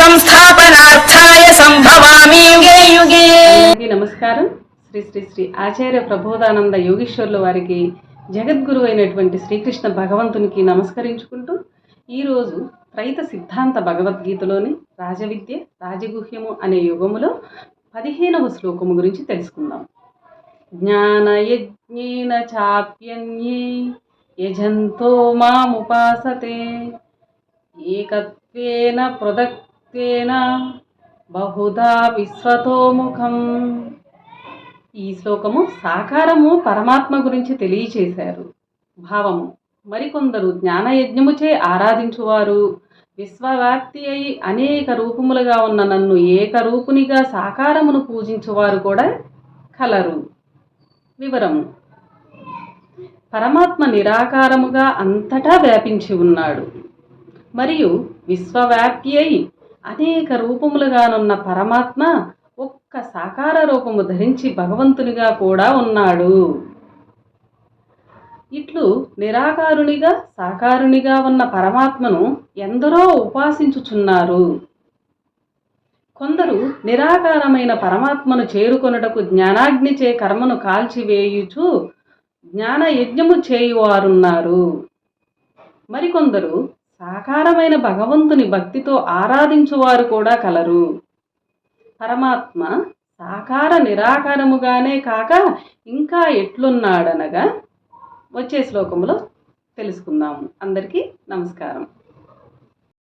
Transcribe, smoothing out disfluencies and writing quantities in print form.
సంస్థాపనార్థాయ సంభవామి యుగే యుగే. నమస్కారం. శ్రీ శ్రీ శ్రీ ఆచార్య ప్రబోధానంద యోగీశ్వరుల వారికి, జగద్గురు అయినటువంటి శ్రీకృష్ణ భగవంతునికి నమస్కరించుకుంటూ ఈరోజు త్రైత సిద్ధాంత భగవద్గీతలోని రాజవిద్య రాజగుహ్యము అనే యుగములో 15వ శ్లోకము గురించి తెలుసుకుందాం. జ్ఞానయజ్ఞేన చాప్యన్యే యజంతో మాముపాసతే ఏకత్వేన పృథక్త్వేన బహుధా విశ్వతోముఖం. ఈ శ్లోకము సాకారము పరమాత్మ గురించి తెలియచేశారు. భావము: మరికొందరు జ్ఞానయజ్ఞముచే ఆరాధించువారు విశ్వవ్యాప్తి అయి అనేక రూపములుగా ఉన్న నన్ను ఏకరూపునిగా సాకారమును పూజించువారు కూడా కలరు. వివరము: పరమాత్మ నిరాకారముగా అంతటా వ్యాపించి ఉన్నాడు. మరియు విశ్వవ్యాప్తి అయి అనేక రూపములుగానున్న పరమాత్మ ఒక్క సాకార రూపము ధరించి భగవంతునిగా కూడా ఉన్నాడు. ఇట్లు నిరాకారునిగా సాకారునిగా ఉన్న పరమాత్మను ఎందరో ఉపాసించుచున్నారు. కొందరు నిరాకారమైన పరమాత్మను చేరుకొనుటకు జ్ఞానాగ్నిచే కర్మను కాల్చివేయుచు జ్ఞాన యజ్ఞము చేయువారున్నారు. మరికొందరు సాకారమైన భగవంతుని భక్తితో ఆరాధించువారు కూడా కలరు. పరమాత్మ సాకార నిరాకారముగానే కాక ఇంకా ఎట్లున్నాడనగా వచ్చే శ్లోకములో తెలుసుకుందాము. అందరికీ నమస్కారం.